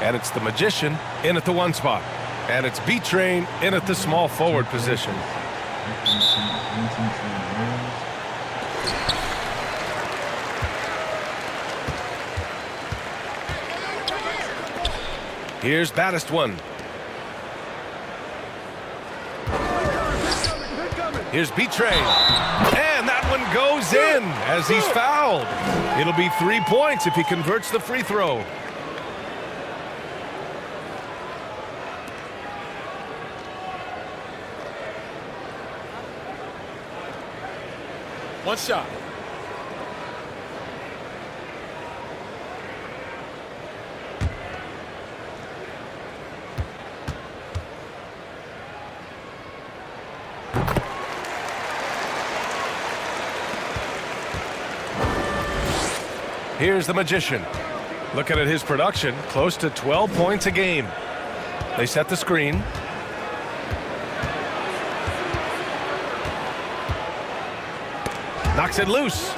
And it's the Magician in at the 1 spot. And it's B-Train in at the small forward position. Here's baddest one. Here's B-Train. And that one goes in as he's fouled. It'll be 3 points if he converts the free throw. One shot. Here's the Magician. Looking at his production, close to 12 points a game. They set the screen. Knocks it loose.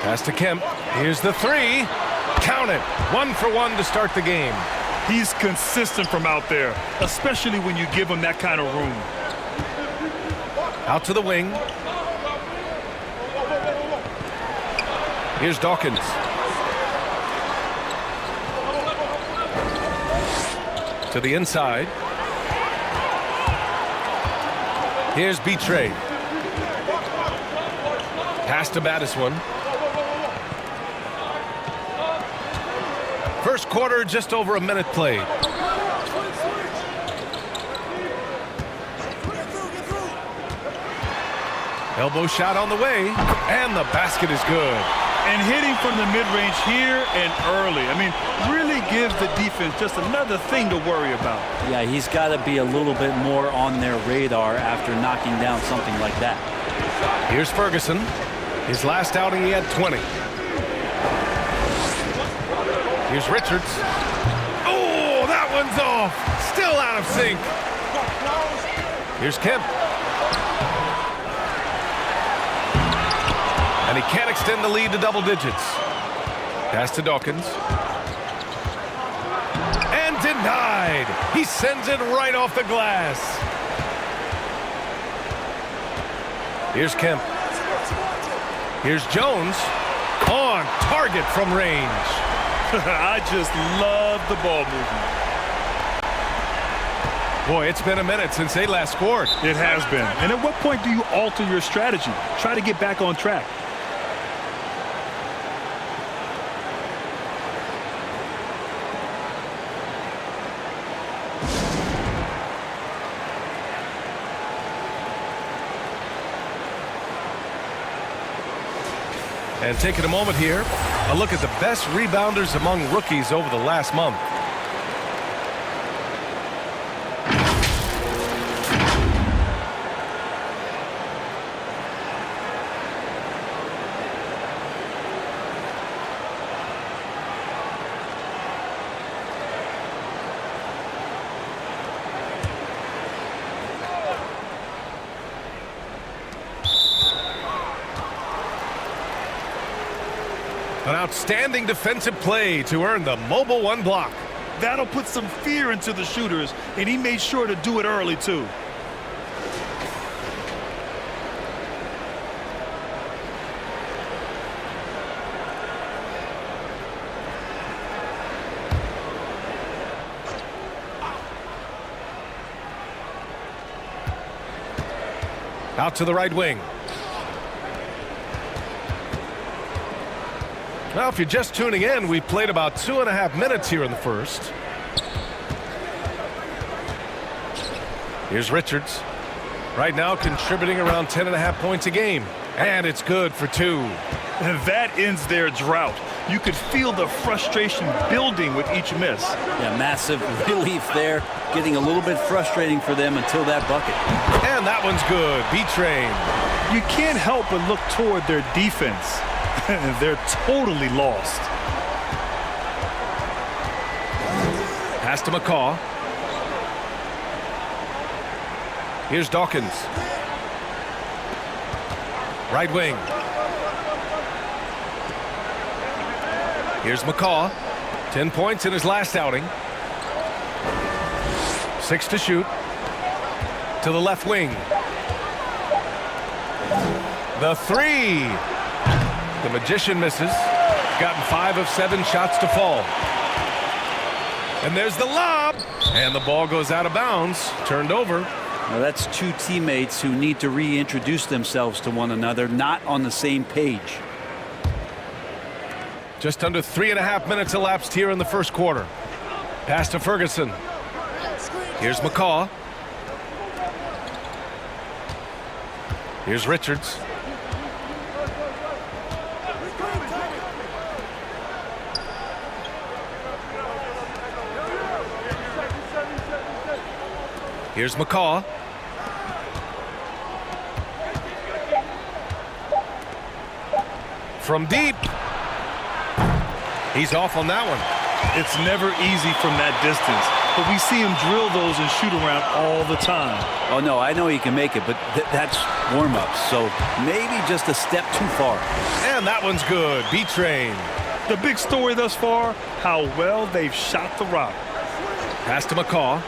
Pass to Kemp. Here's the 3. Count it. 1 for 1 to start the game. He's consistent from out there, especially when you give him that kind of room. Out to the wing. Here's Dawkins. To the inside. Here's B-Train. Pass to baddest one. First quarter, just over a minute played. Elbow shot on the way, and the basket is good. And hitting from the mid-range here and early. I mean, really gives the defense just another thing to worry about. Yeah, he's got to be a little bit more on their radar after knocking down something like that. Here's Ferguson. His last outing, he had 20. Here's Richards. Oh, that one's off. Still out of sync. Here's Kemp. And he can't extend the lead to double digits. Pass to Dawkins. And denied. He sends it right off the glass. Here's Kemp. Here's Jones. On target from range. I just love the ball movement. Boy, it's been a minute since they last scored. It has been. And at what point do you alter your strategy? Try to get back on track. And taking a moment here, a look at the best rebounders among rookies over the last month. An outstanding defensive play to earn the mobile 1 block. That'll put some fear into the shooters, and he made sure to do it early, too. Out to the right wing. Now, if you're just tuning in, we played about 2.5 minutes here in the first. Here's Richards. Right now contributing around 10.5 points a game. And it's good for 2. That ends their drought. You could feel the frustration building with each miss. Yeah, massive relief there. Getting a little bit frustrating for them until that bucket. And that one's good. B-Train. You can't help but look toward their defense. They're totally lost. Pass to McCaw. Here's Dawkins. Right wing. Here's McCaw. 10 points in his last outing. 6 to shoot. To the left wing. The three. The Magician misses. Gotten 5 of 7 shots to fall. And there's the lob. And the ball goes out of bounds. Turned over. Now that's two teammates who need to reintroduce themselves to one another, not on the same page. Just under 3.5 minutes elapsed here in the first quarter. Pass to Ferguson. Here's McCaw. Here's Richards. Here's McCaw. From deep. He's off on that one. It's never easy from that distance, but we see him drill those and shoot around all the time. Oh, no, I know he can make it, but that's warm-up, so maybe just a step too far. And that one's good. B-Train. The big story thus far, how well they've shot the rock. Pass to McCaw.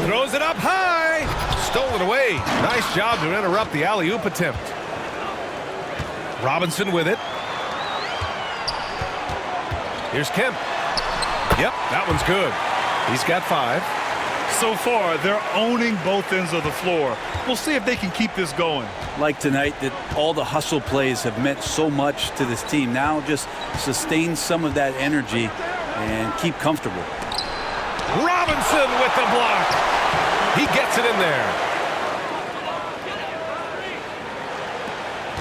Throws it up high. Stolen away. Nice job to interrupt the alley-oop attempt. Robinson with it. Here's Kemp. Yep, that one's good. He's got 5. So far, they're owning both ends of the floor. We'll see if they can keep this going. Like tonight, that all the hustle plays have meant so much to this team. Now just sustain some of that energy and keep comfortable. Robinson with the block. He gets it in there.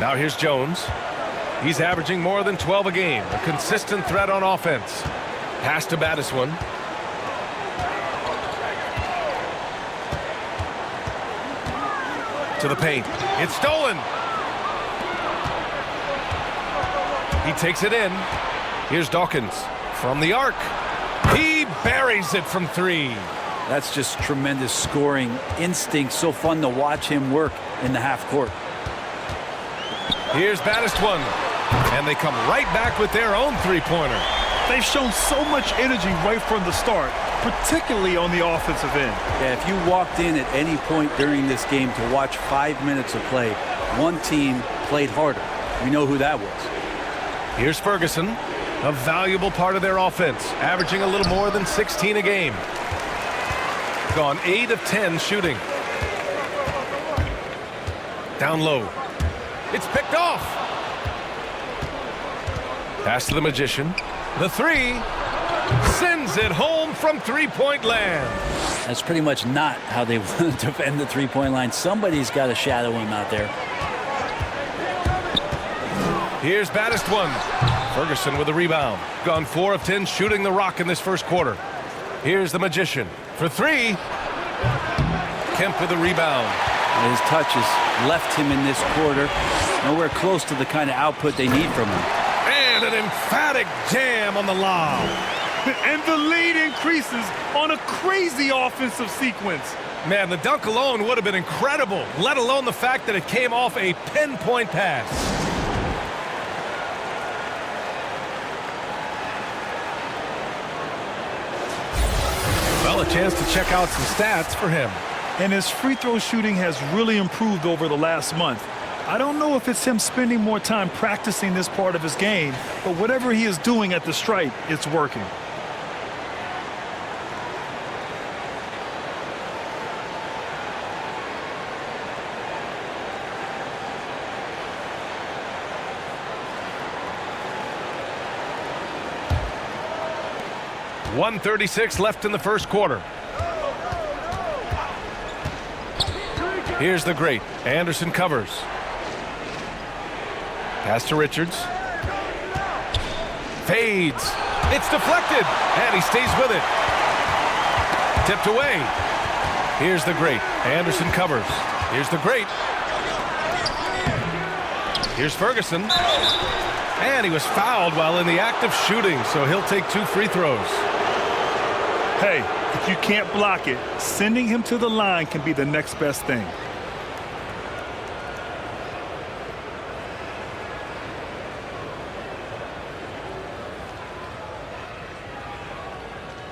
Now here's Jones. He's averaging more than 12 a game. A consistent threat on offense. Pass to Battiswan. To the paint. It's stolen. He takes it in. Here's Dawkins from the arc. He buries it from 3. That's just tremendous scoring instinct. So fun to watch him work in the half court. Here's Battiswan. And they come right back with their own three-pointer. They've shown so much energy right from the start, particularly on the offensive end. Yeah, if you walked in at any point during this game to watch 5 minutes of play, one team played harder. We know who that was. Here's Ferguson, a valuable part of their offense, averaging a little more than 16 a game. Gone 8 of 10 shooting. Down low. It's picked off. Pass to the Magician. The three sends it home from three-point land. That's pretty much not how they want to defend the three-point line. Somebody's got to shadow him out there. Here's Battiswan. Ferguson with the rebound. Gone 4 of 10 shooting the rock in this first quarter. Here's the Magician for 3. Kemp with the rebound. His touches left him in this quarter. Nowhere close to the kind of output they need from him. And an emphatic jam on the lob. And the lead increases on a crazy offensive sequence. Man, the dunk alone would have been incredible, let alone the fact that it came off a pinpoint pass. Well, a chance to check out some stats for him. And his free throw shooting has really improved over the last month. I don't know if it's him spending more time practicing this part of his game, but whatever he is doing at the stripe, it's working. .136 left in the first quarter. Here's the great. Anderson covers. Pass to Richards. Fades. It's deflected. And he stays with it. Tipped away. Here's the great. Anderson covers. Here's the great. Here's Ferguson. And he was fouled while in the act of shooting, so he'll take 2 free throws. Hey, if you can't block it, sending him to the line can be the next best thing.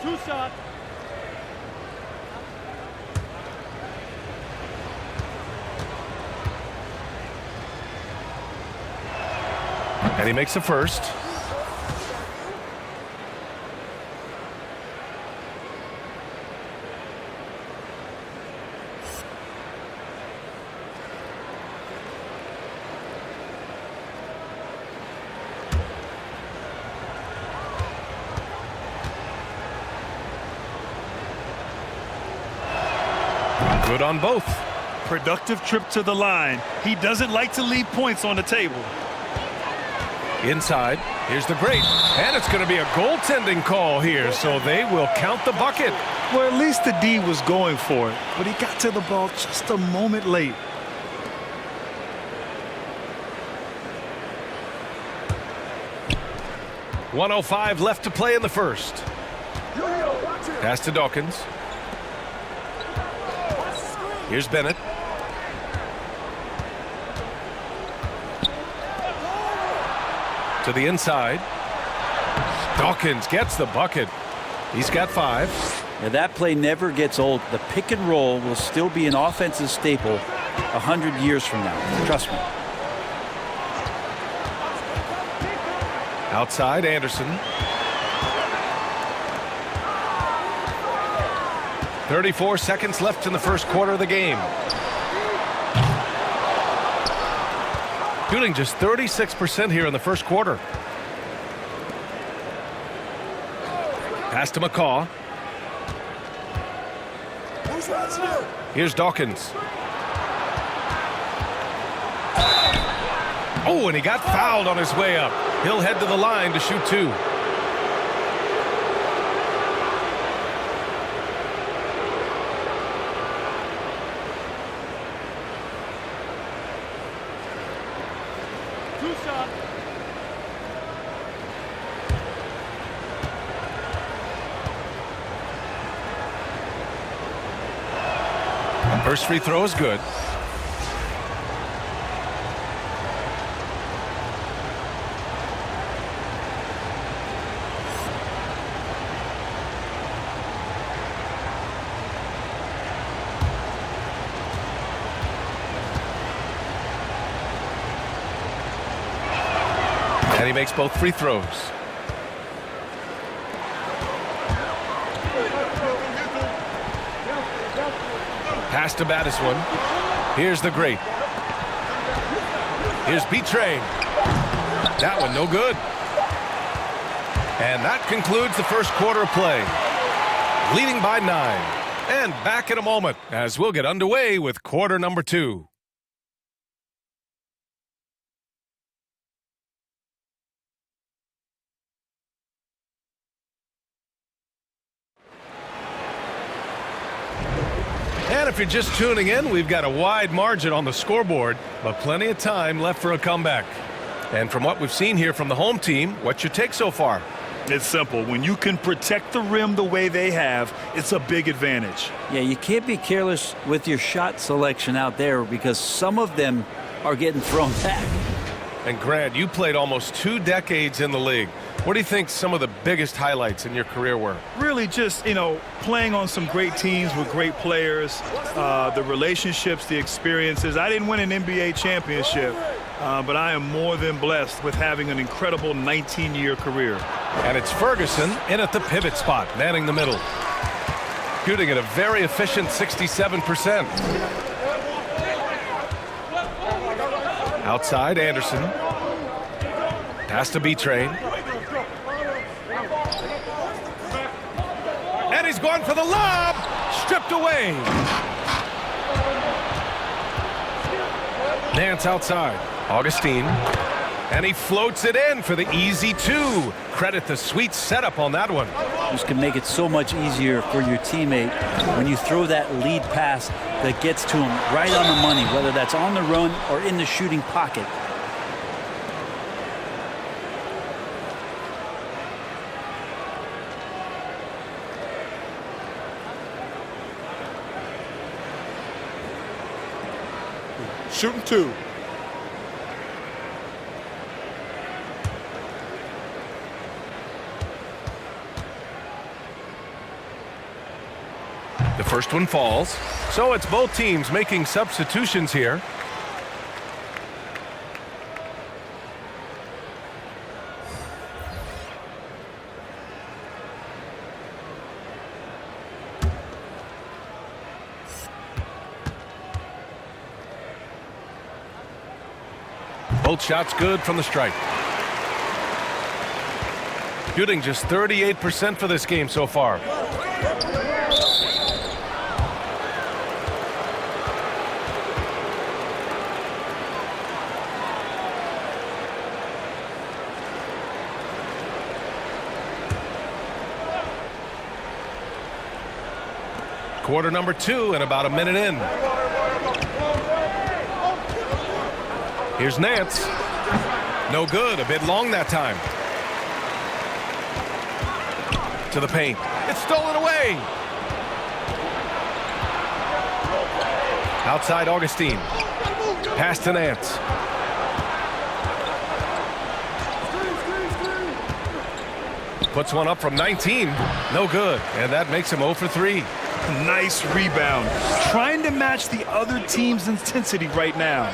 2 shots. And he makes the first. Good on both. Productive trip to the line. He doesn't like to leave points on the table. Inside, here's the great, and it's going to be a goaltending call here, so they will count the bucket. Well, at least the D was going for it, but he got to the ball just a moment late. .105 left to play in the first. Pass to Dawkins. Here's Bennett. To the inside. Dawkins gets the bucket. He's got 5. Now that play never gets old. The pick and roll will still be an offensive staple 100 years from now. Trust me. Outside, Anderson. 34 seconds left in the first quarter of the game. Shooting just 36% here in the first quarter. Pass to McCaw. Here's Dawkins. Oh, and he got fouled on his way up. He'll head to the line to shoot 2. First free throw is good. And he makes both free throws. Pass to Madison. Here's the great. Here's B-Train. That one no good. And that concludes the first quarter of play. Leading by 9. And back in a moment as we'll get underway with quarter number 2. And if you're just tuning in, we've got a wide margin on the scoreboard, but plenty of time left for a comeback. And from what we've seen here from the home team, what's your take so far? It's simple. When you can protect the rim the way they have, it's a big advantage. Yeah, you can't be careless with your shot selection out there because some of them are getting thrown back. And Grant, you played almost 2 decades in the league. What do you think some of the biggest highlights in your career were? Really just, playing on some great teams with great players, the relationships, the experiences. I didn't win an NBA championship, but I am more than blessed with having an incredible 19-year career. And it's Ferguson in at the pivot spot, manning the middle. Shooting at a very efficient 67%. Outside, Anderson. Pass to B-Train. And he's going for the lob. Stripped away. Nance outside. Augustine. And he floats it in for the easy 2. Credit the sweet setup on that one. This can make it so much easier for your teammate when you throw that lead pass that gets to him right on the money, whether that's on the run or in the shooting pocket. Shooting 2. The first one falls. So it's both teams making substitutions here. Both shots good from the stripe. Shooting just 38% for this game so far. Quarter number 2 and about a minute in. Here's Nance. No good. A bit long that time. To the paint. It's stolen away. Outside Augustine. Pass to Nance. Puts one up from 19. No good. And that makes him 0 for 3. Nice rebound. Trying to match the other team's intensity right now.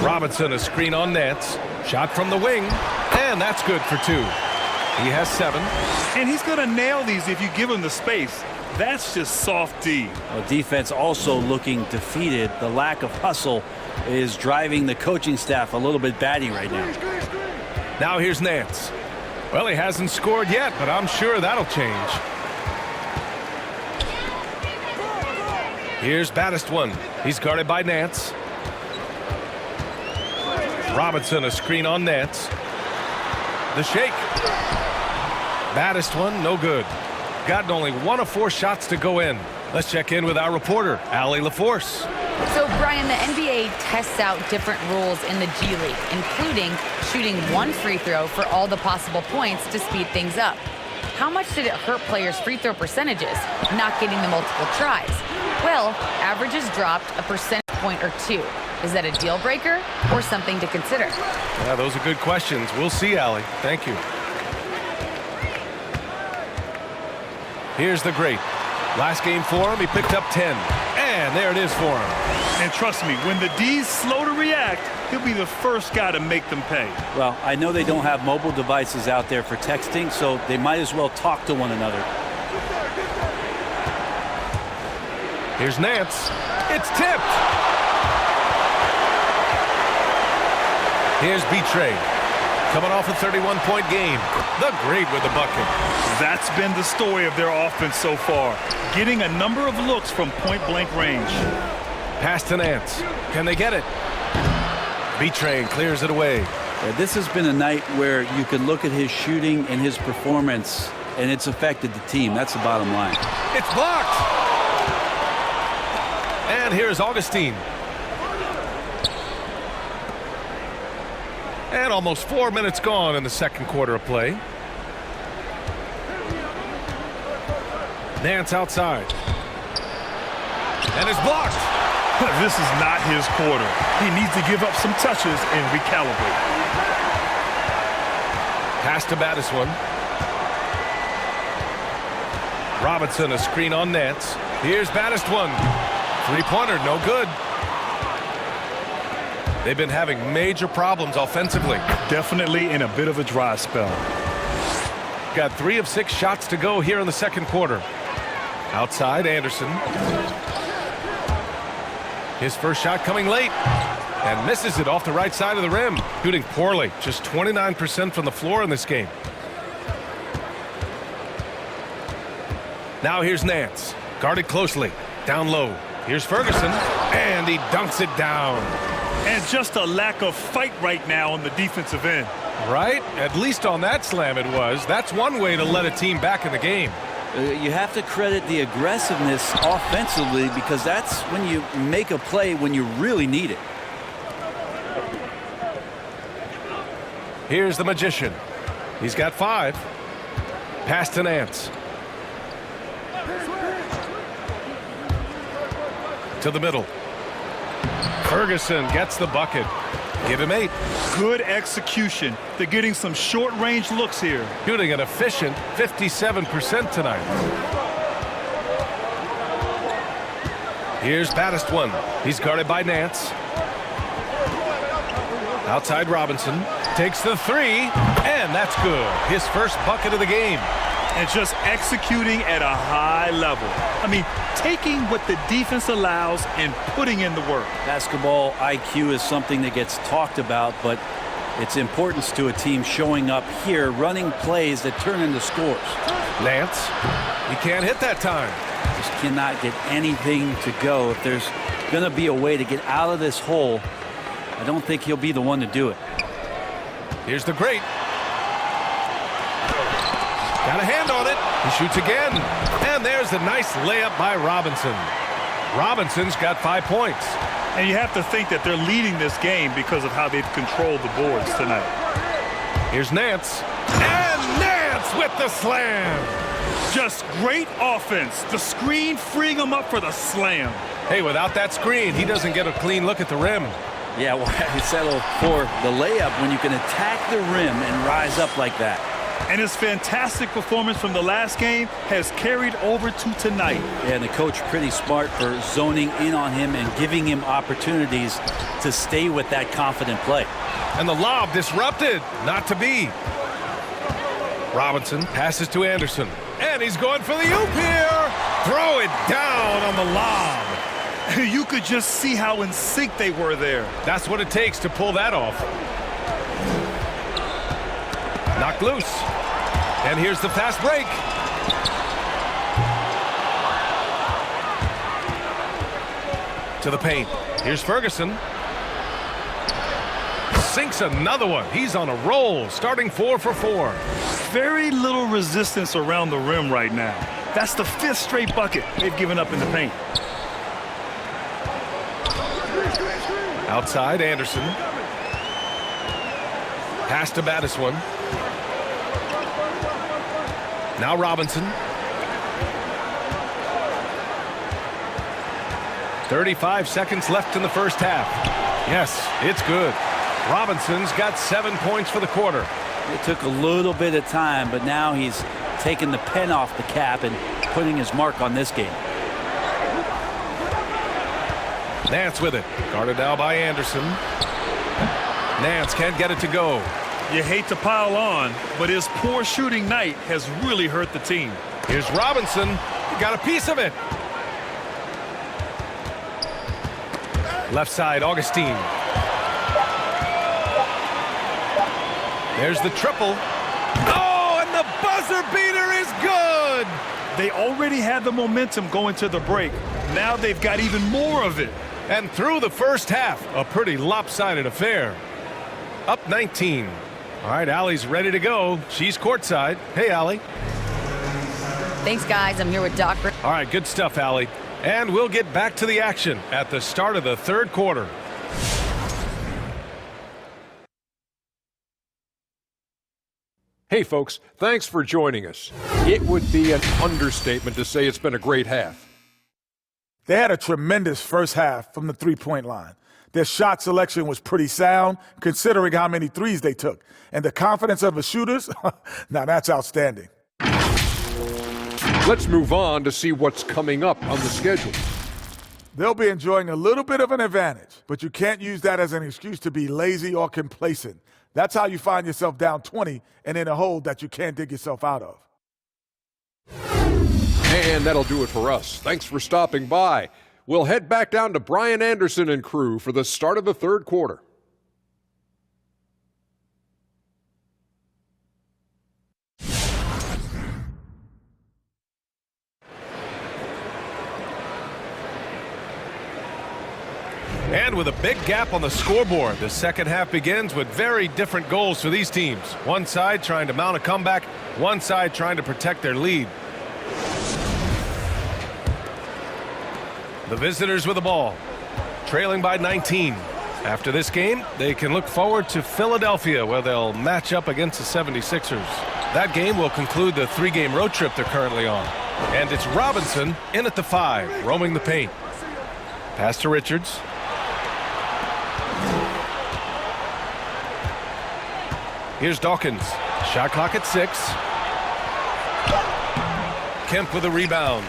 Robinson, a screen on Nance. Shot from the wing. And that's good for 2. He has 7. And he's going to nail these if you give him the space. That's just soft D. Well, defense also looking defeated. The lack of hustle is driving the coaching staff a little bit batty right now. Now here's Nance. Well, he hasn't scored yet, but I'm sure that'll change. Here's Battistone. He's guarded by Nance. Robinson, a screen on Nance. The shake. Battistone, no good. Gotten only 1 of 4 shots to go in. Let's check in with our reporter, Allie LaForce. So, Brian, the NBA tests out different rules in the G League, including shooting 1 free throw for all the possible points to speed things up. How much did it hurt players' free throw percentages, not getting the multiple tries? Well, averages dropped a percentage point or 2. Is that a deal breaker or something to consider? Yeah, those are good questions. We'll see, Allie. Thank you. Here's the great. Last game for him, he picked up 10. And there it is for him. And trust me, when the D's slow to react, he'll be the first guy to make them pay. Well, I know they don't have mobile devices out there for texting, so they might as well talk to one another. Here's Nance. It's tipped. Here's Betray. Coming off a 31-point game. The great with the bucket. That's been the story of their offense so far. Getting a number of looks from point-blank range. Pass to Nance. Can they get it? Betray clears it away. Yeah, this has been a night where you can look at his shooting and his performance, and it's affected the team. That's the bottom line. It's blocked. And here's Augustine. And almost 4 minutes gone in the second quarter of play. Nance outside. And it's blocked. This is not his quarter. He needs to give up some touches and recalibrate. Pass to Battistone. Robinson, a screen on Nance. Here's Battistone. Three-pointer, no good. They've been having major problems offensively. Definitely in a bit of a dry spell. Got 3 of 6 shots to go here in the second quarter. Outside, Anderson. His first shot coming late. And misses it off the right side of the rim. Shooting poorly. Just 29% from the floor in this game. Now here's Nance. Guarded closely. Down low. Here's Ferguson. And he dunks it down. And just a lack of fight right now on the defensive end. Right? At least on that slam it was. That's one way to let a team back in the game. You have to credit the aggressiveness offensively, because that's when you make a play when you really need it. Here's the Magician. He's got 5. Pass to Nance. To the middle. Ferguson gets the bucket. Give him 8. Good execution. They're getting some short-range looks here. Shooting an efficient 57% tonight. Here's baddest one. He's guarded by Nance. Outside Robinson. Takes the three, and that's good. His first bucket of the game. And just executing at a high level. I mean, taking what the defense allows and putting in the work. Basketball IQ is something that gets talked about, but its importance to a team showing up here, running plays that turn into scores. Nance, he can't hit that time. Just cannot get anything to go. If there's going to be a way to get out of this hole, I don't think he'll be the one to do it. Here's the great. Got a hand on it. He shoots again. And there's a nice layup by Robinson. Robinson's got 5 points. And you have to think that they're leading this game because of how they've controlled the boards tonight. Here's Nance. And Nance with the slam. Just great offense. The screen freeing him up for the slam. Hey, without that screen, he doesn't get a clean look at the rim. Yeah, why settle for the layup when you can attack the rim and rise up like that? And his fantastic performance from the last game has carried over to tonight. Yeah, and the coach pretty smart for zoning in on him and giving him opportunities to stay with that confident play. And the lob disrupted. Not to be. Robinson passes to Anderson. And he's going for the oop here. Throw it down on the lob. You could just see how in sync they were there. That's what it takes to pull that off. Knocked loose. And here's the fast break. To the paint. Here's Ferguson. Sinks another one. He's on a roll, starting 4 for 4. Very little resistance around the rim right now. That's the 5th straight bucket they've given up in the paint. Outside, Anderson. Pass to baddest one. Now Robinson. 35 seconds left in the first half. Yes, it's good. Robinson's got 7 points for the quarter. It took a little bit of time, but now he's taking the pen off the cap and putting his mark on this game. Nance with it. Guarded now by Anderson. Nance can't get it to go. You hate to pile on, but his poor shooting night has really hurt the team. Here's Robinson. He got a piece of it. Left side, Augustine. There's the triple. Oh, and the buzzer beater is good. They already had the momentum going to the break. Now they've got even more of it. And through the first half, a pretty lopsided affair. Up 19. All right, Allie's ready to go. She's courtside. Hey, Allie. Thanks, guys. I'm here with Doc. All right, good stuff, Allie. And we'll get back to the action at the start of the third quarter. Hey, folks, thanks for joining us. It would be an understatement to say it's been a great half. They had a tremendous first half from the three-point line. Their shot selection was pretty sound, considering how many threes they took. And the confidence of the shooters, now that's outstanding. Let's move on to see what's coming up on the schedule. They'll be enjoying a little bit of an advantage, but you can't use that as an excuse to be lazy or complacent. That's how you find yourself down 20 and in a hole that you can't dig yourself out of. And that'll do it for us. Thanks for stopping by. We'll head back down to Brian Anderson and crew for the start of the third quarter. And with a big gap on the scoreboard, the second half begins with very different goals for these teams. One side trying to mount a comeback, one side trying to protect their lead. The visitors with the ball, trailing by 19. After this game, they can look forward to Philadelphia, where they'll match up against the 76ers. That game will conclude the three-game road trip they're currently on. And it's Robinson in at the 5, roaming the paint. Pass to Richards. Here's Dawkins. Shot clock at 6. Kemp with a rebound.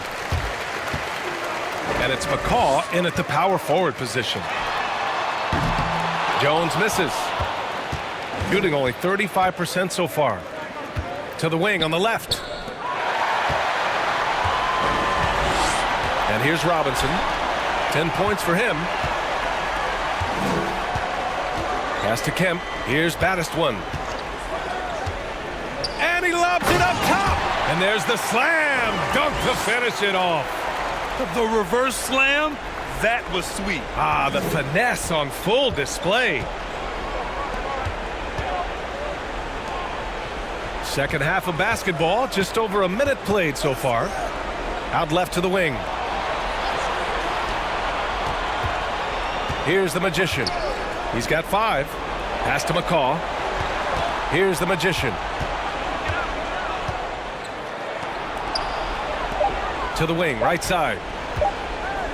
And it's McCaw in at the power forward position. Jones misses. Shooting only 35% so far. To the wing on the left. And here's Robinson. 10 points for him. Pass to Kemp. Here's Battis1. And he lobs it up top. And there's the slam dunk to finish it off. The reverse slam, that was sweet. Ah, the finesse on full display. Second half of basketball, just over a minute played so far. Out left to the wing. Here's the Magician. He's got 5. Pass to McCaw. Here's the Magician. To the wing, right side.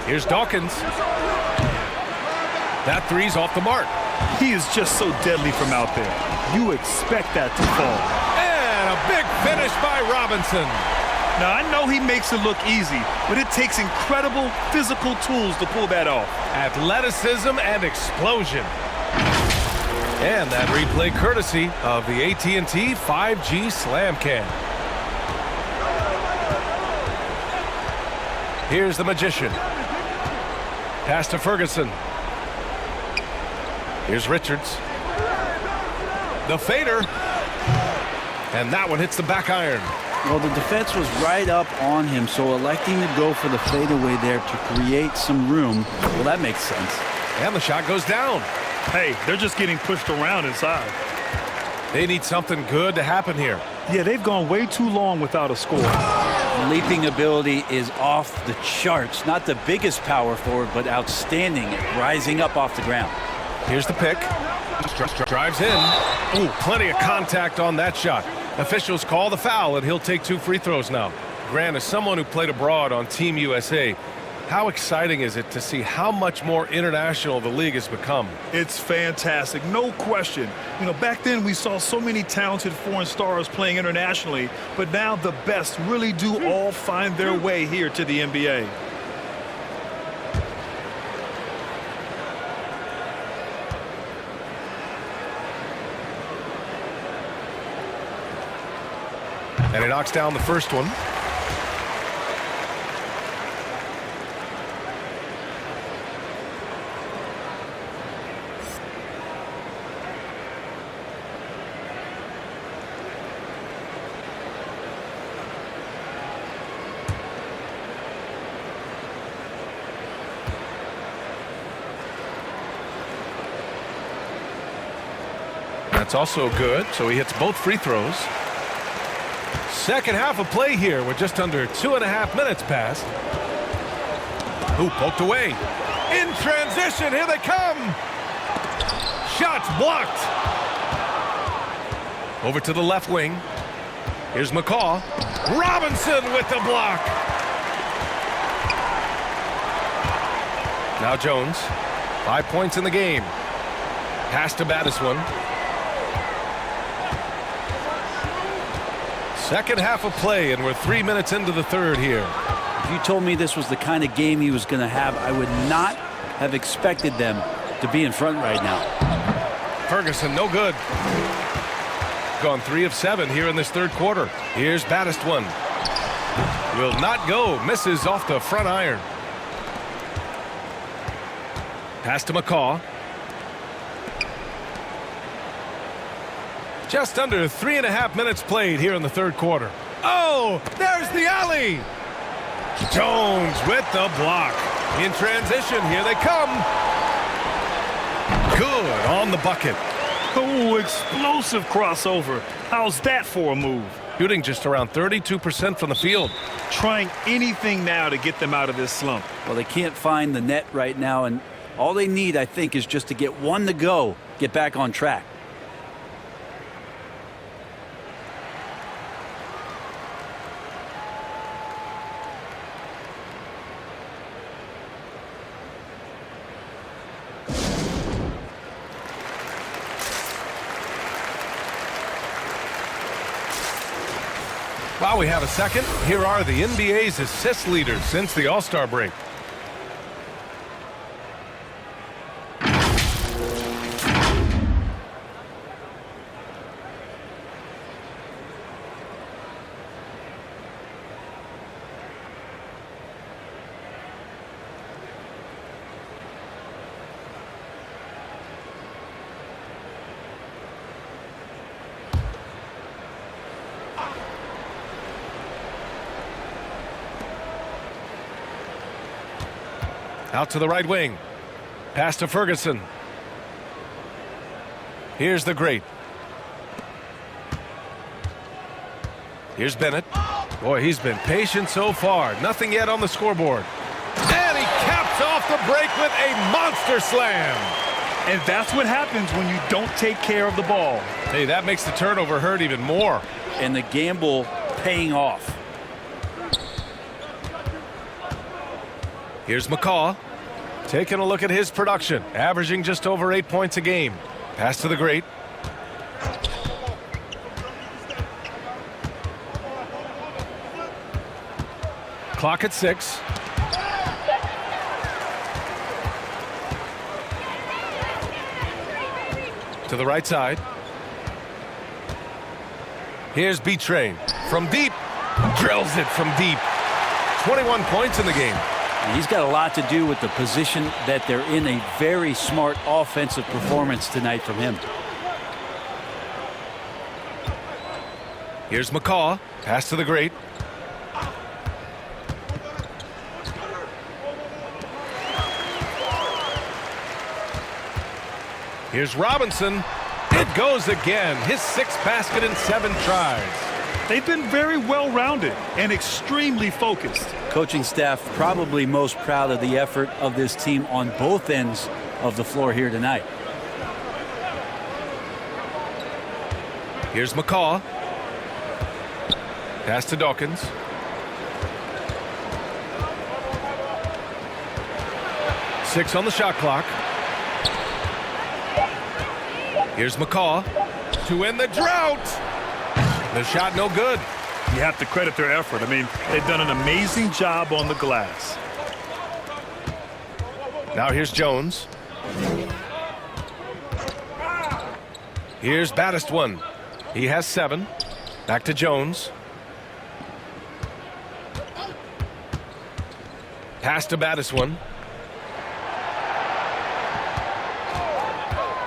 Here's Dawkins. That three's off the mark. He is just so deadly from out there. You expect that to fall. And a big finish by Robinson. Now, I know he makes it look easy, but it takes incredible physical tools to pull that off. Athleticism and explosion. And that replay courtesy of the AT&T 5G Slam Cam. Here's the Magician. Pass to Ferguson. Here's Richards. The fader. And that one hits the back iron. Well, the defense was right up on him, so electing to go for the fadeaway there to create some room, well, that makes sense. And the shot goes down. Hey, they're just getting pushed around inside. They need something good to happen here. Yeah, they've gone way too long without a score. Leaping ability is off the charts. Not the biggest power forward, but outstanding at rising up off the ground. Here's the pick. Drives in. Ooh, plenty of contact on that shot. Officials call the foul, and he'll take 2 free throws now. Grant, as someone who played abroad on Team USA, how exciting is it to see how much more international the league has become? It's fantastic, no question. You know, back then we saw so many talented foreign stars playing internationally, but now the best really do all find their way here to the NBA. And he knocks down the first one. That's also good, so he hits both free throws. Second half of play here with just under 2.5 minutes passed. Ooh, poked away. In transition, here they come. Shots blocked. Over to the left wing. Here's McCaw. Robinson with the block. Now Jones. 5 points in the game. Pass to Battis1. Second half of play, and we're 3 minutes into the third here. If you told me this was the kind of game he was going to have, I would not have expected them to be in front right now. Ferguson, no good. Gone 3 of 7 here in this third quarter. Here's Battis1. Will not go. Misses off the front iron. Pass to McCaw. Just under 3.5 minutes played here in the third quarter. Oh, there's the alley. Jones with the block. In transition, here they come. Good on the bucket. Oh, explosive crossover. How's that for a move? Shooting just around 32% from the field. Trying anything now to get them out of this slump. Well, they can't find the net right now, and all they need, I think, is just to get one to go, get back on track. While we have a second, here are the NBA's assist leaders since the All-Star break. Out to the right wing. Pass to Ferguson. Here's the great. Here's Bennett. Boy, he's been patient so far. Nothing yet on the scoreboard. And he caps off the break with a monster slam. And that's what happens when you don't take care of the ball. Hey, that makes the turnover hurt even more. And the gamble paying off. Here's McCaw. Taking a look at his production. Averaging just over 8 points a game. Pass to the great. Clock at 6. To the right side. Here's B-Train. From deep. Drills it from deep. 21 points in the game. And he's got a lot to do with the position that they're in. A very smart offensive performance tonight from him. Here's McCaw. Pass to the great. Here's Robinson. It goes again. His 6th basket in 7 tries. They've been very well-rounded and extremely focused. Coaching staff probably most proud of the effort of this team on both ends of the floor here tonight. Here's McCaw. Pass to Dawkins. Six on the shot clock. Here's McCaw to end the drought. The shot no good. You have to credit their effort. I mean, they've done an amazing job on the glass. Now here's Jones. Here's Baddest one. He has 7. Back to Jones. Pass to Baddest one.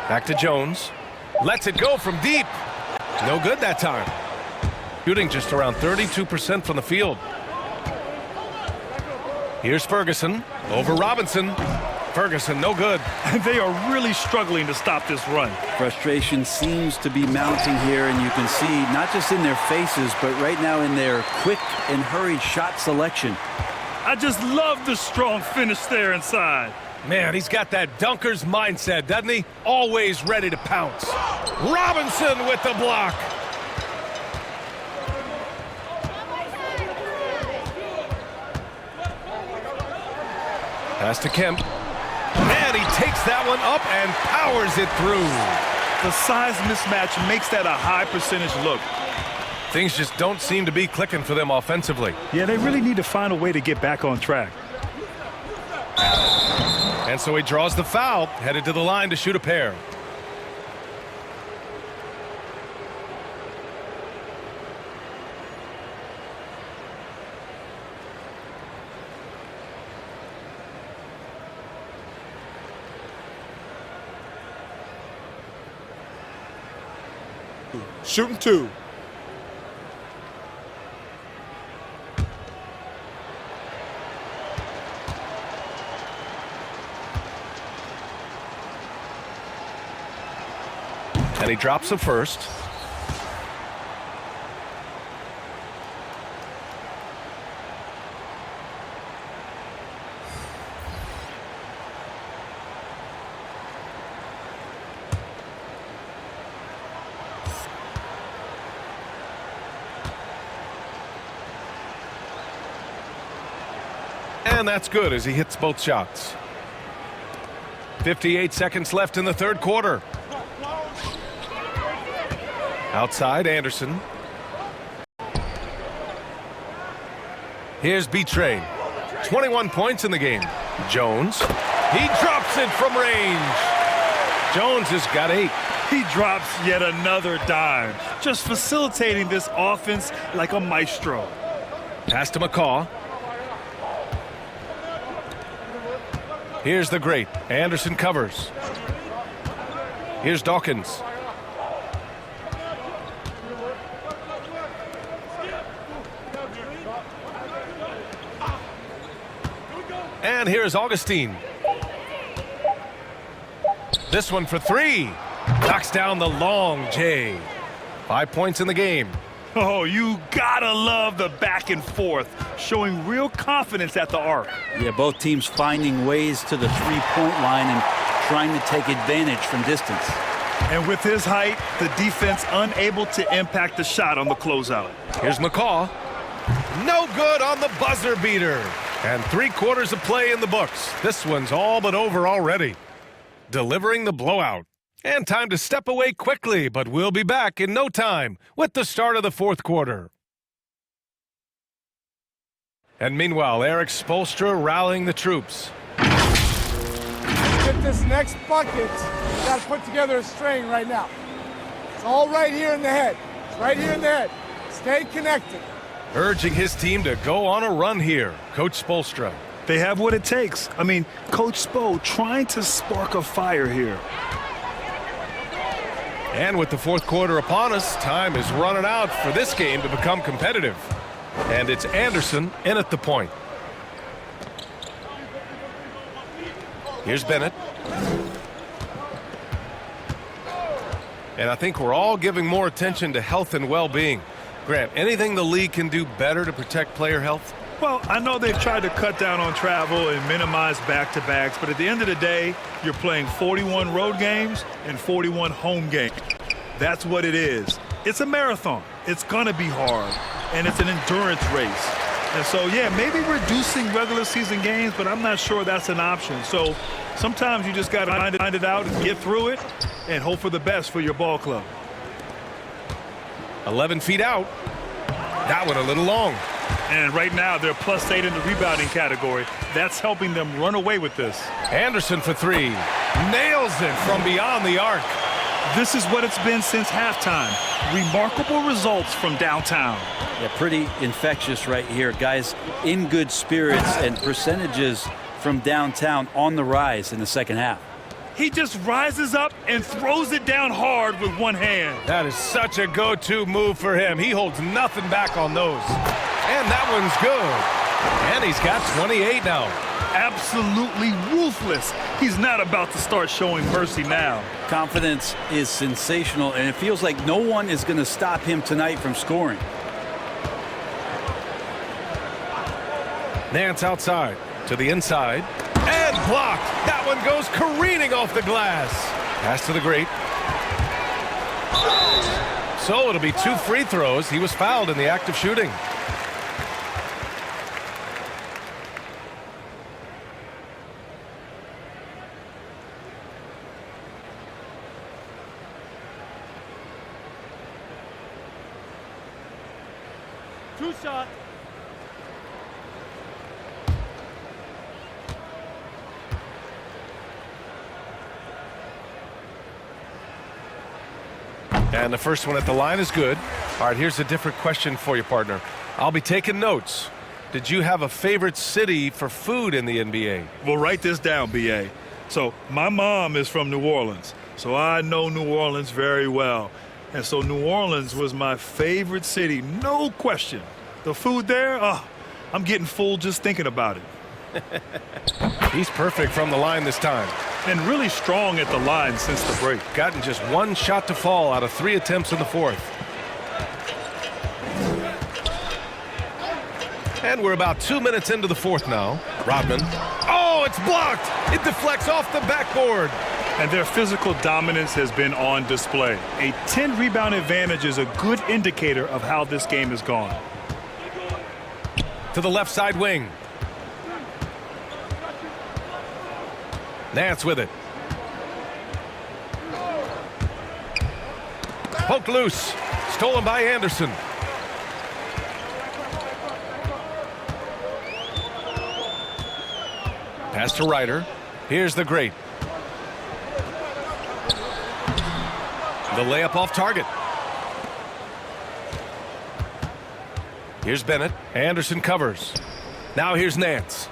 Back to Jones. Lets it go from deep. No good that time. Shooting just around 32% from the field. Here's Ferguson over Robinson. Ferguson no good. They are really struggling to stop this run. Frustration seems to be mounting here, and you can see not just in their faces, but right now in their quick and hurried shot selection. I just love the strong finish there inside. Man, he's got that dunker's mindset, doesn't he? Always ready to pounce. Robinson with the block. Pass to Kemp. And he takes that one up and powers it through. The size mismatch makes that a high percentage look. Things just don't seem to be clicking for them offensively. Yeah, they really need to find a way to get back on track. And so he draws the foul, headed to the line to shoot a pair. Shooting 2. And he drops the first. And that's good as he hits both shots. 58 seconds left in the third quarter. Outside, Anderson. Here's B-Train. 21 points in the game. Jones. He drops it from range. Jones has got 8. He drops yet another dime, just facilitating this offense like a maestro. Pass to McCaw. Here's the great. Anderson covers. Here's Dawkins. And here's Augustine. This one for three. Knocks down the long J. 5 points in the game. Oh, you gotta love the back and forth, showing real confidence at the arc. Yeah, both teams finding ways to the three-point line and trying to take advantage from distance. And with his height, the defense unable to impact the shot on the closeout. Here's McCaw. No good on the buzzer beater. And 3/4 of play in the books. This one's all but over already. Delivering the blowout. And time to step away quickly, but we'll be back in no time with the start of the 4th quarter. And meanwhile, Eric Spoelstra rallying the troops. Get this next bucket, you got to put together a string right now. It's all right here in the head. It's right here in the head. Stay connected. Urging his team to go on a run here, Coach Spoelstra. They have what it takes. I mean, Coach Spo trying to spark a fire here. And with the 4th quarter upon us, time is running out for this game to become competitive. And it's Anderson in at the point. Here's Bennett. And I think we're all giving more attention to health and well-being. Grant, anything the league can do better to protect player health? Well, I know they've tried to cut down on travel and minimize back-to-backs, but at the end of the day, you're playing 41 road games and 41 home games. That's what it is. It's a marathon. It's going to be hard, and it's an endurance race. And so, yeah, maybe reducing regular season games, but I'm not sure that's an option. So sometimes you just got to find it out and get through it and hope for the best for your ball club. 11 feet out. That one a little long. And right now, they're +8 in the rebounding category. That's helping them run away with this. Anderson for three. Nails it from beyond the arc. This is what it's been since halftime. Remarkable results from downtown. Yeah, pretty infectious right here. Guys in good spirits and percentages from downtown on the rise in the second half. He just rises up and throws it down hard with one hand. That is such a go-to move for him. He holds nothing back on those. And that one's good. And he's got 28 now. Absolutely ruthless. He's not about to start showing mercy now. Confidence is sensational, and it feels like no one is going to stop him tonight from scoring. Nance outside to the inside. And blocked. That one goes careening off the glass. Pass to the great. So it'll be 2 free throws. He was fouled in the act of shooting. Two shot. And the first one at the line is good. All right, here's a different question for you, partner. I'll be taking notes. Did you have a favorite city for food in the NBA? Well, write this down, B.A. So my mom is from New Orleans, so I know New Orleans very well. And so New Orleans was my favorite city, no question. The food there, I'm getting full just thinking about it. He's perfect from the line this time. And really strong at the line since the break. Gotten just 1 shot to fall out of 3 attempts in the 4th. And we're about 2 minutes into the 4th now. Rodman. Oh, it's blocked. It deflects off the backboard. And their physical dominance has been on display. A 10-rebound advantage is a good indicator of how this game has gone. To the left side wing. Nance with it. Poked loose. Stolen by Anderson. Pass to Ryder. Here's the great. The layup off target. Here's Bennett. Anderson covers. Now here's Nance.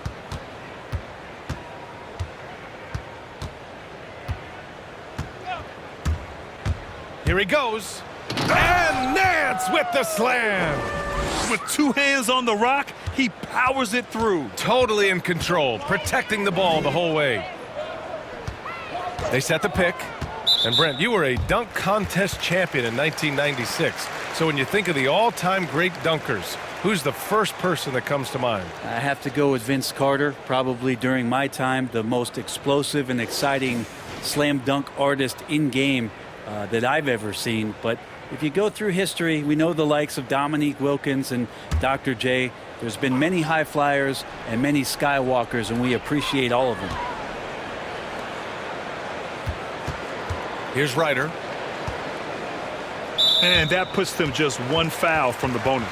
Here he goes. And Nance with the slam. With 2 hands on the rock, He powers it through. Totally in control, protecting the ball the whole way. They set the pick. And Brent, you were a dunk contest champion in 1996. So when you think of the all-time great dunkers, who's the first person that comes to mind? I have to go with Vince Carter. Probably during my time, the most explosive and exciting slam dunk artist in game that I've ever seen. But if you go through history, we know the likes of Dominique Wilkins and Dr. J. There's been many high flyers and many skywalkers, and we appreciate all of them. Here's Ryder. And that puts them just one foul from the bonus.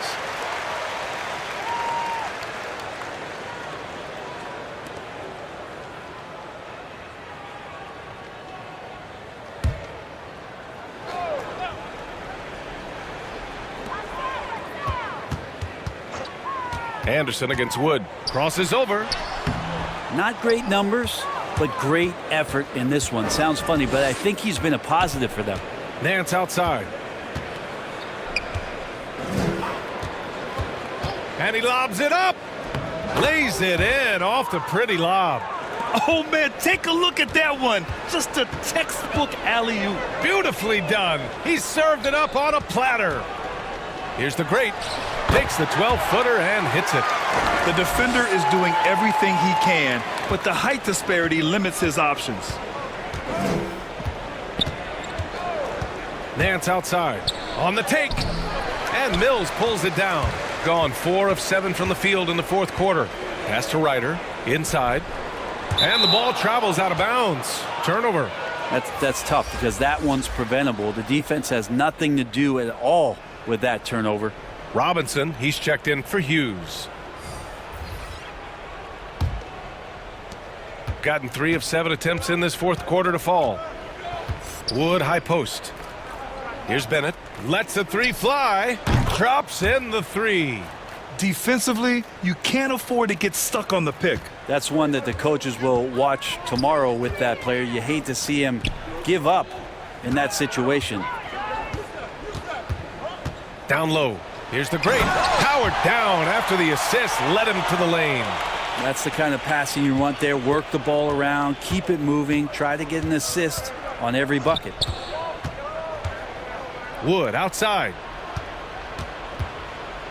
Anderson against Wood. Crosses over. Not great numbers, but great effort in this one. Sounds funny, but I think he's been a positive for them. Nance outside. And he lobs it up. Lays it in off the pretty lob. Oh, man, take a look at that one. Just a textbook alley-oop. Beautifully done. He served it up on a platter. Here's the great. Takes the 12-footer and hits it. The defender is doing everything he can, but the height disparity limits his options. Nance outside. On the take. And Mills pulls it down. Gone 4 of 7 from the field in the fourth quarter. Pass to Ryder. Inside. And the ball travels out of bounds. Turnover. That's tough because that one's preventable. The defense has nothing to do at all with that turnover. Robinson, he's checked in for Hughes. Gotten 3 of 7 attempts in this fourth quarter to fall. Wood high post. Here's Bennett. Lets the 3 fly. Drops in the 3. Defensively, you can't afford to get stuck on the pick. That's one that the coaches will watch tomorrow with that player. You hate to see him give up in that situation. Down low. Here's the great. Howard down after the assist. Led him to the lane. That's the kind of passing you want there. Work the ball around. Keep it moving. Try to get an assist on every bucket. Wood outside.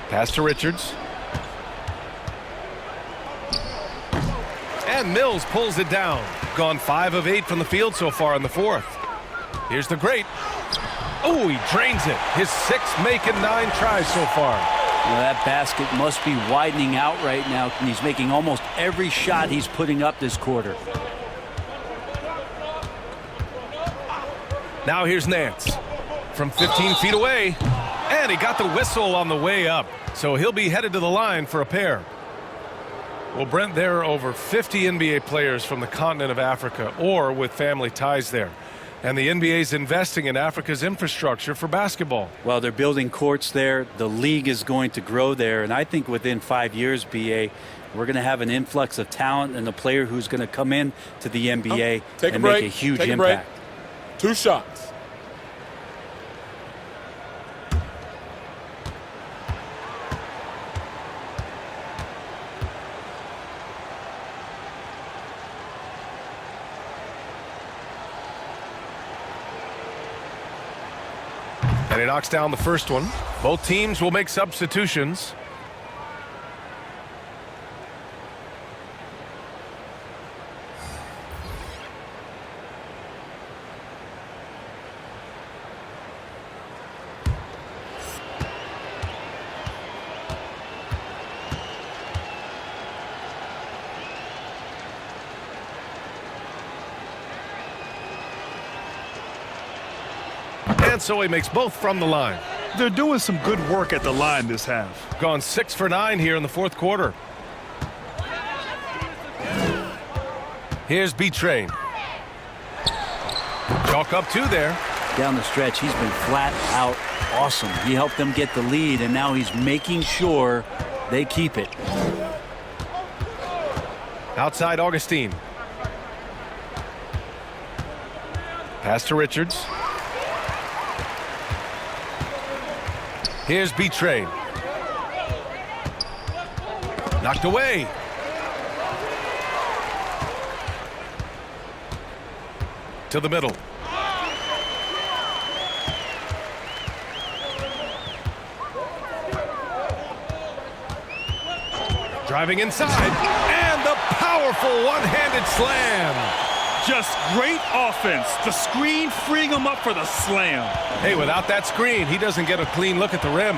Pass to Richards. And Mills pulls it down. Gone 5 of 8 from the field so far in the fourth. Here's the great. Oh, he drains it. His 6th making 9 tries so far. Well, that basket must be widening out right now, and he's making almost every shot he's putting up this quarter. Now here's Nance from 15 feet away. And he got the whistle on the way up. So he'll be headed to the line for a pair. Well, Brent, there are over 50 NBA players from the continent of Africa or with family ties there. And the NBA is investing in Africa's infrastructure for basketball. Well, they're building courts there. The league is going to grow there. And I think within 5 years, BA, we're going to have an influx of talent and a player who's going to come in to the NBA and make a huge impact. 2 shots. And he knocks down the first one. Both teams will make substitutions. And so he makes both from the line. They're doing some good work at the line this half. Gone 6 for 9 here in the fourth quarter. Here's B-Train. Chalk up 2 there. Down the stretch, he's been flat out awesome. He helped them get the lead, and now he's making sure they keep it. Outside Augustine. Pass to Richards. Here's B-Train. Knocked away. To the middle. Driving inside. And the powerful one-handed slam. Just great offense. The screen freeing him up for the slam. Hey, without that screen, he doesn't get a clean look at the rim.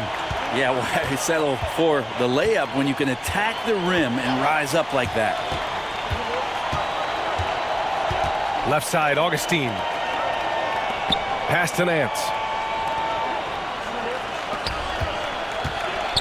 Yeah, why settle for the layup when you can attack the rim and rise up like that? Left side, Augustine. Pass to Nance.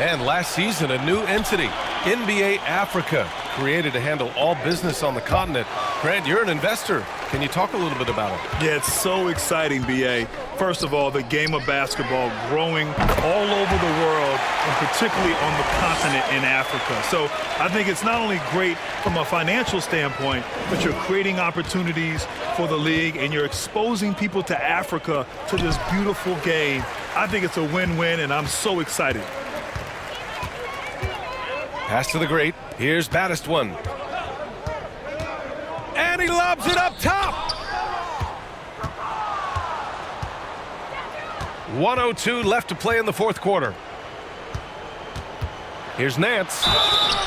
And last season, a new entity, NBA Africa, created to handle all business on the continent. Grant, you're an investor. Can you talk a little bit about it? Yeah, it's so exciting, B.A. First of all, the game of basketball growing all over the world, and particularly on the continent in Africa. So I think it's not only great from a financial standpoint, but you're creating opportunities for the league, and you're exposing people to Africa, to this beautiful game. I think it's a win-win, and I'm so excited. Pass to the great. Here's Baddest one. And he lobs it up top. 1:02 left to play in the fourth quarter. Here's Nance.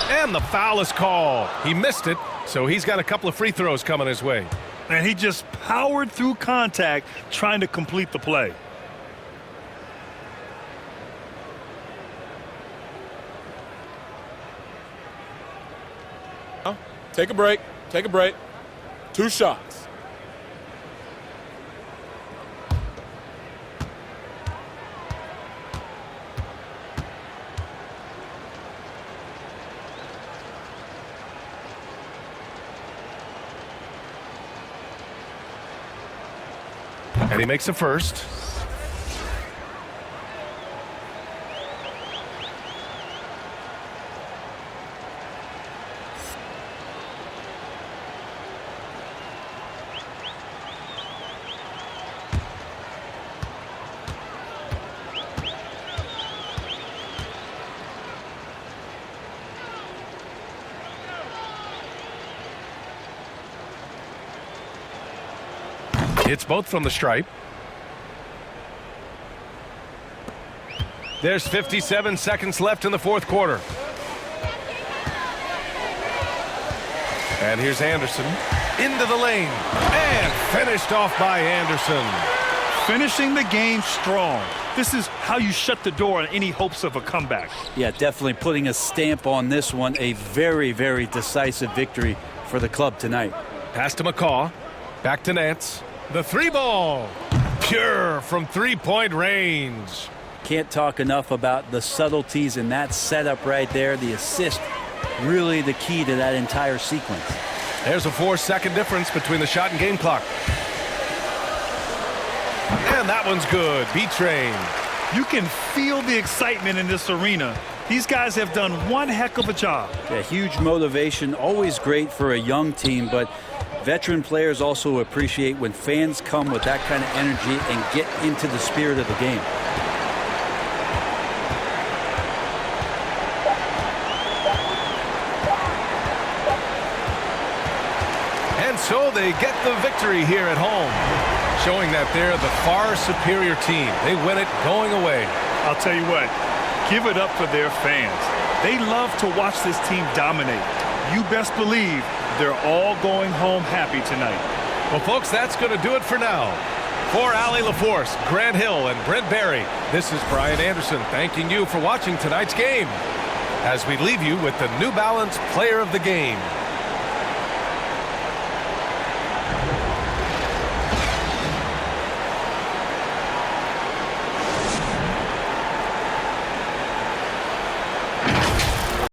And the foul is called. He missed it, so he's got a couple of free throws coming his way. And he just powered through contact trying to complete the play. Take a break. Take a break. 2 shots. And he makes a first. It's both from the stripe. There's 57 seconds left in the fourth quarter. And here's Anderson into the lane and finished off by Anderson. Finishing the game strong. This is how you shut the door on any hopes of a comeback. Yeah, definitely putting a stamp on this one. A very, very decisive victory for the club tonight. Pass to McCaw. Back to Nance. The 3-ball. Pure from three-point range. Can't talk enough about the subtleties in that setup right there. The assist, really the key to that entire sequence. There's a 4-second difference between the shot and game clock. And that one's good. B-Train. You can feel the excitement in this arena. These guys have done one heck of a job. Yeah, huge motivation, always great for a young team, but veteran players also appreciate when fans come with that kind of energy and get into the spirit of the game. And so they get the victory here at home, showing that they're the far superior team. They win it going away. I'll tell you what, give it up for their fans. They love to watch this team dominate. You best believe they're all going home happy tonight. Well, folks, that's going to do it for now. For Allie LaForce, Grant Hill, and Brent Barry, this is Brian Anderson thanking you for watching tonight's game as we leave you with the New Balance Player of the Game.